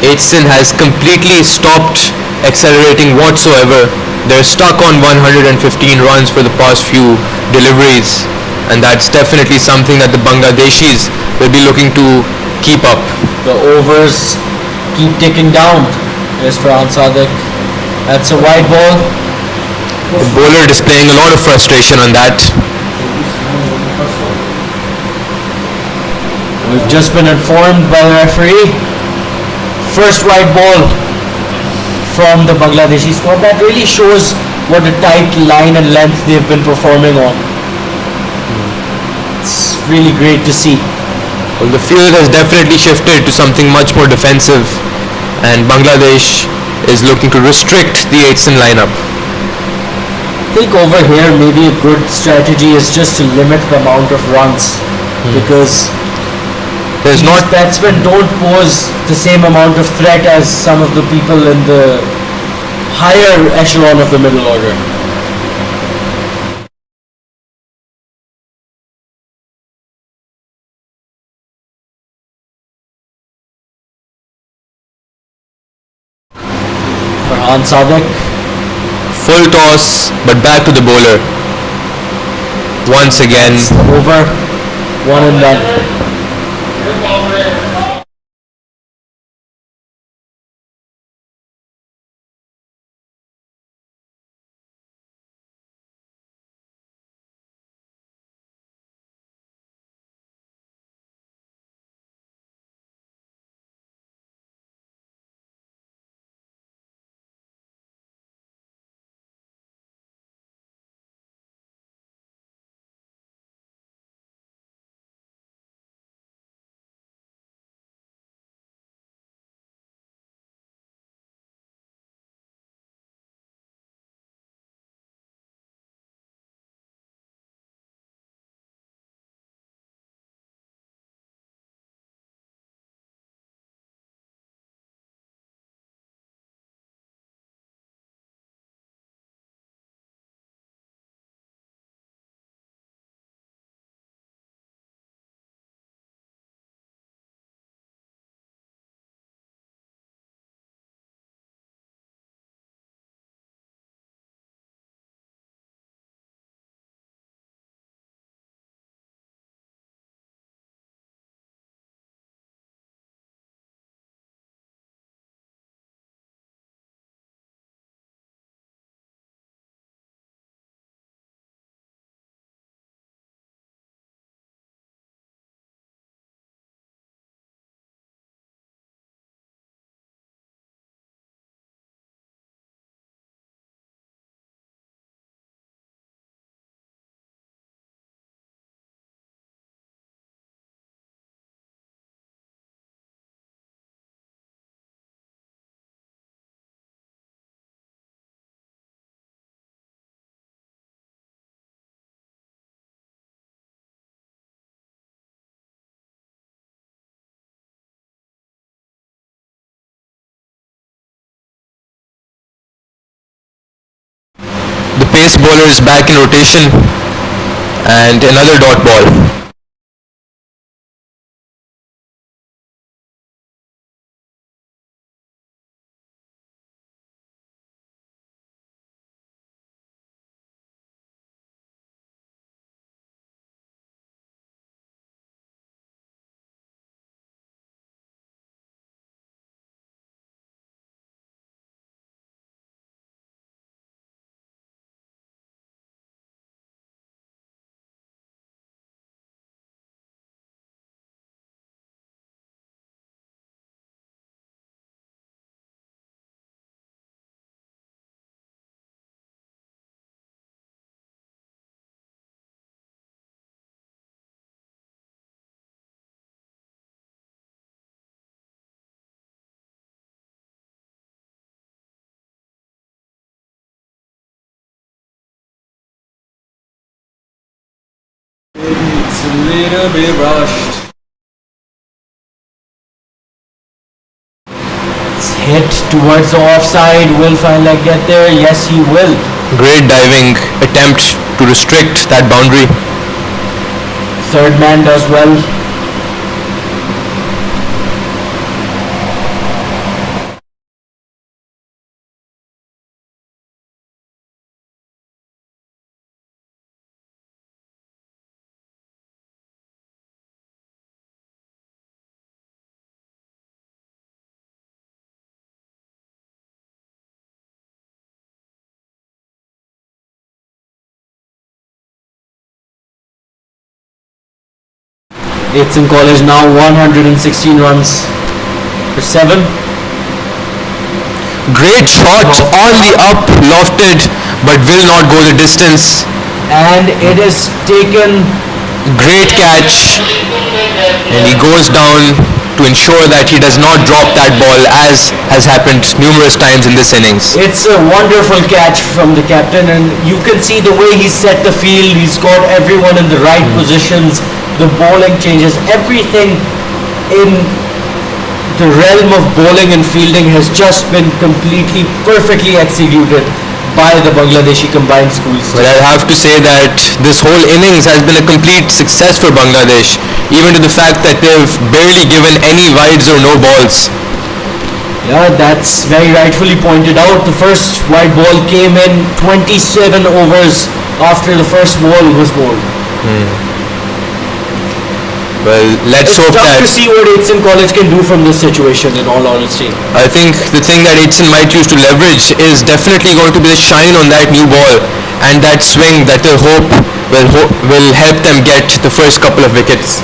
Aitchison has completely stopped accelerating whatsoever. They're stuck on 115 runs for the past few deliveries, and that's definitely something that the Bangladeshis will be looking to keep up. the overs keep ticking down. Here's Farhan Sadiq. That's a wide ball. The bowler displaying a lot of frustration on that. We've just been informed by the referee. First wide ball from the Bangladeshi squad. That really shows what a tight line and length they've been performing on. It's really great to see. Well, the field has definitely shifted to something much more defensive, and Bangladesh is looking to restrict the Aitchison lineup. I think over here maybe a good strategy is just to limit the amount of runs, because There's these not batsmen don't pose the same amount of threat as some of the people in the higher echelon of the middle order. Farhan Sadiq, full toss, but back to the bowler. Once again, over, one and done. pace bowlers back in rotation, and another dot ball. It's a little bit rushed. It's hit towards the offside. Will Feinlech get there? Yes, he will. Great diving attempt to restrict that boundary. Third man does well. Aitchison College now 116 runs for 7. Great shot on the up, lofted, but will not go the distance. And it is taken. Great catch, and he goes down to ensure that he does not drop that ball, as has happened numerous times in this innings. It's a wonderful catch from the captain, and you can see the way he set the field. He's got everyone in the right positions. The bowling changes. Everything in the realm of bowling and fielding has just been completely, perfectly executed by the Bangladeshi combined schools. But I'll have to say that this whole innings has been a complete success for Bangladesh, even to the fact that they've barely given any wides or no balls. Yeah, that's very rightfully pointed out. The first wide ball came in 27 overs after the first ball was bowled. Well, let's hope It's tough that... to see what Aitchison College can do from this situation, in all honesty. I think the thing that Aitchison might use to leverage is definitely going to be the shine on that new ball and that swing that they hope will help them get the first couple of wickets.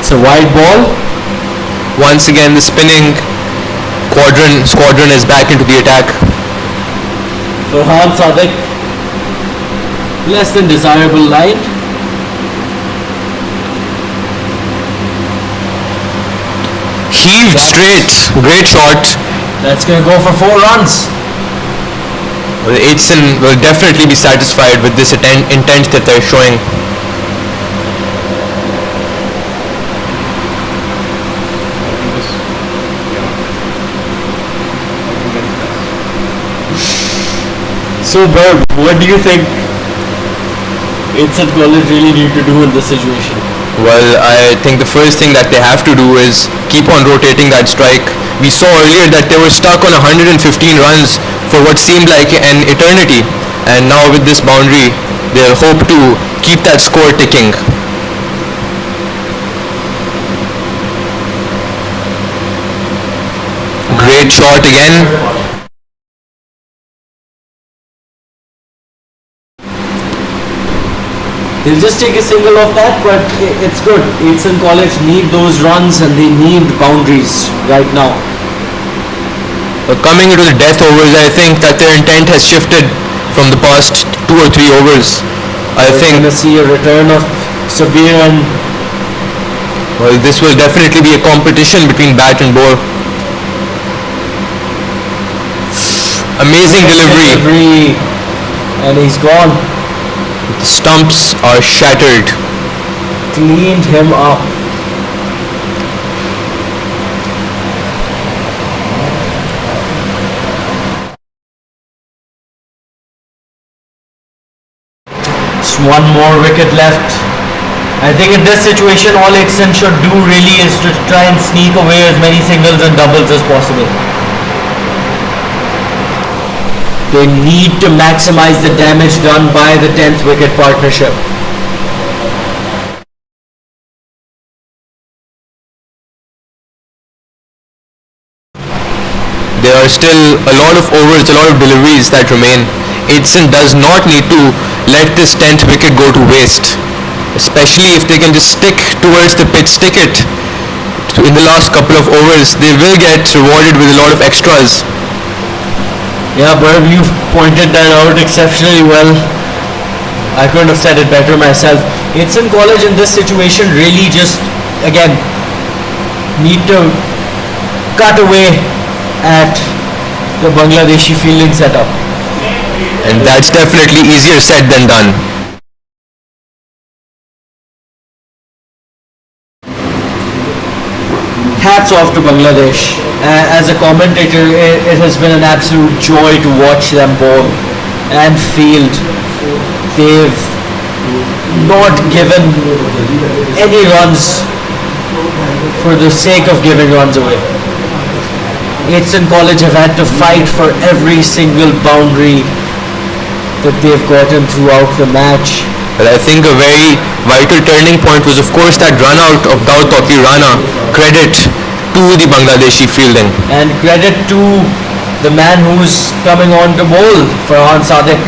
It's a wide ball. Once again, the spinning squadron is back into the attack. Farhan Sadiq. less than desirable line. Heaved straight. Great shot. That's going to go for 4 runs. Well, Aitchison will definitely be satisfied with this intent that they're showing. So, Berb, what do you think Aitchison College really need to do in this situation? Well, I think the first thing that they have to do is keep on rotating that strike. We saw earlier that they were stuck on 115 runs for what seemed like an eternity, and now with this boundary, they'll hope to keep that score ticking. Great shot again. They'll just take a single off that, but it's good. Aitchison College need those runs and they need boundaries right now. Coming into the death overs, I think that their intent has shifted from the past 2 or 3 overs. I We're think going to see a return of Sabir and well, this will definitely be a competition between bat and ball. Amazing delivery. And he's gone. The stumps are shattered. Cleaned him up. Just one more wicket left. I think in this situation all Aitchison should do really is to try and sneak away as many singles and doubles as possible. They need to maximize the damage done by the 10th wicket partnership. There are still a lot of overs, a lot of deliveries that remain. Aitchison does not need to let this 10th wicket go to waste, especially if they can just stick towards the pitch, stick it in the last couple of overs. They will get rewarded with a lot of extras. Yeah, Barb, you've pointed that out exceptionally well. I couldn't have said it better myself. Aitchison College in this situation really just, again, need to cut away at the Bangladeshi fielding setup. And that's definitely easier said than done. Hats off to Bangladesh. As a commentator, it has been an absolute joy to watch them bowl and field. They've not given any runs for the sake of giving runs away. Aitchison College have had to fight for every single boundary that they've gotten throughout the match. Well, I think a very vital turning point was of course that run out of Daud Tauqir Rana. Credit to the Bangladeshi fielding. And credit to the man who's coming on to bowl, Farhan Sadiq,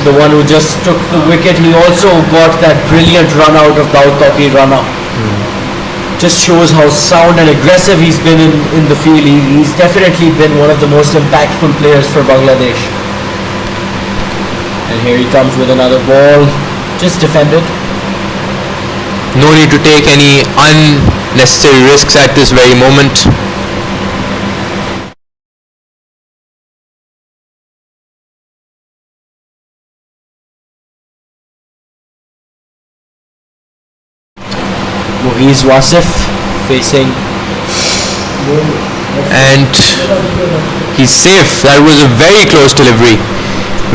the one who just took the wicket. He also got that brilliant run out of Daud Tauqir Rana. Just shows how sound and aggressive he's been in the field. He's definitely been one of the most impactful players for Bangladesh. And here he comes with another ball. Just defended. No need to take any unnecessary risks at this very moment. Muhiz Wasif facing. And he's safe. That was a very close delivery.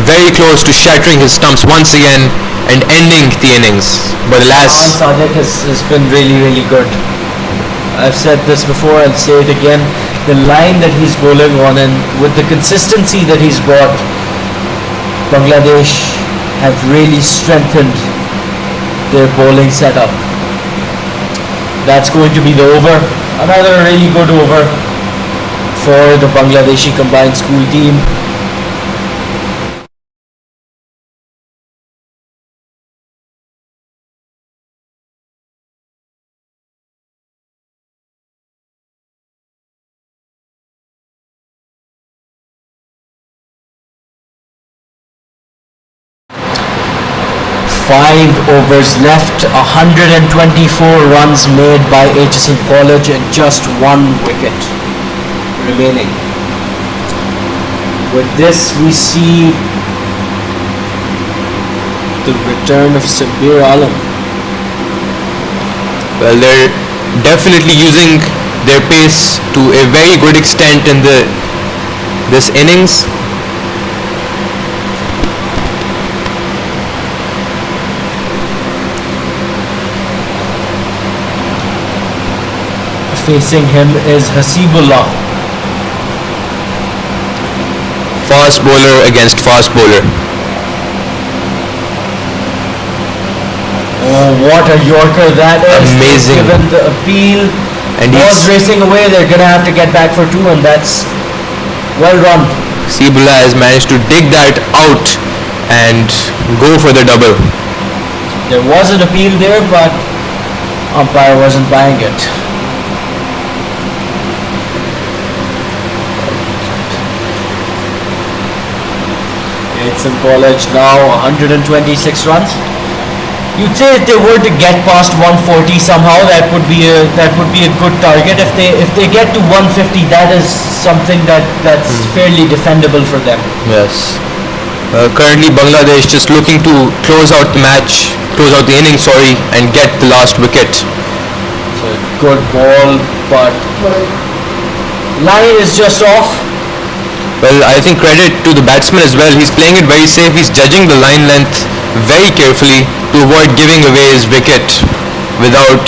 Very close to shattering his stumps once again and ending the innings. But alas, Sadiq has been really, really good. I've said this before, I'll say it again. The line that he's bowling on and with the consistency that he's brought, Bangladesh have really strengthened their bowling setup. That's going to be the over. Another really good over for the Bangladeshi combined school team. 5 overs left, 124 runs made by Aitchison College and just 1 wicket remaining. With this we see the return of Sabir Alam. Well, they're definitely using their pace to a very good extent in this innings. Facing him is Hasibullah. Fast bowler against fast bowler. Oh, what a Yorker that is. Amazing. Given the appeal, And ball's racing away, they're gonna have to get back for 2, and that's well run. Hasibullah has managed to dig that out and go for the double. There was an appeal there, but umpire wasn't buying it. Aitchison College now 126 runs. You'd say if they were to get past 140 somehow, that would be a good target. If they get to 150, that is something that's fairly defendable for them. Yes. Currently Bangladesh just looking to close out the inning, and get the last wicket. It's a good ball, but line is just off. Well, I think credit to the batsman as well. He's playing it very safe. He's judging the line length very carefully to avoid giving away his wicket without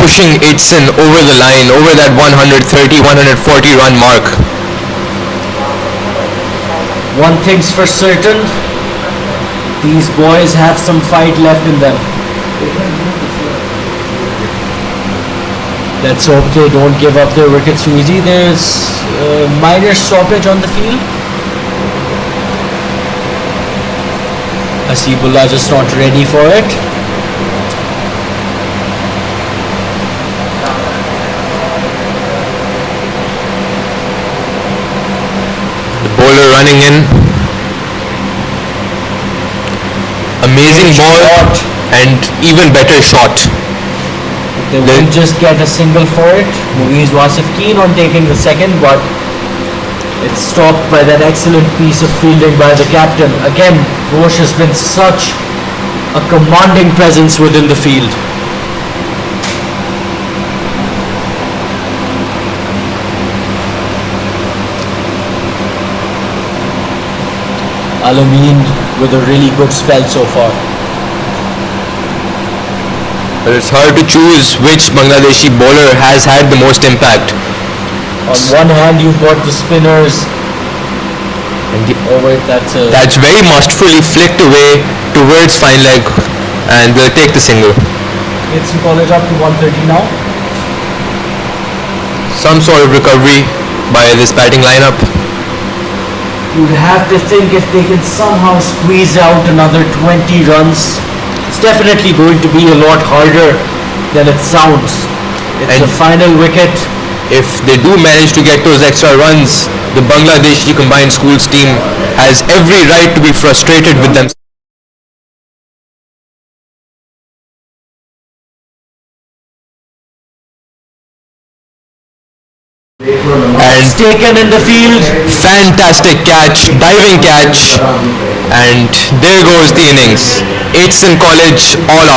pushing Aitchison over the line, over that 130, 140 run mark. One thing's for certain, these boys have some fight left in them. Let's hope they don't give up their wickets too easy. There's a minor stoppage on the field. Hasibullah just not ready for it. The bowler running in. Amazing ball and even better shot. They won't just get a single for it. Muiz Wasif keen on taking the second, but it's stopped by that excellent piece of fielding by the captain. Again, Ghosh has been such a commanding presence within the field. Alameen with a really good spell so far. But it's hard to choose which Bangladeshi bowler has had the most impact. On one hand, you've got the spinners. That's very masterfully flicked away towards fine leg, and they'll take the single. Aitchison College up to 130 now. Some sort of recovery by this batting lineup. You'd have to think if they can somehow squeeze out another 20 runs, it's definitely going to be a lot harder than it sounds. It's the final wicket. If they do manage to get those extra runs, the Bangladeshi combined schools team has every right to be frustrated with them. And Taken in the field. fantastic catch, diving catch, and there goes the innings. Aitchison College all out.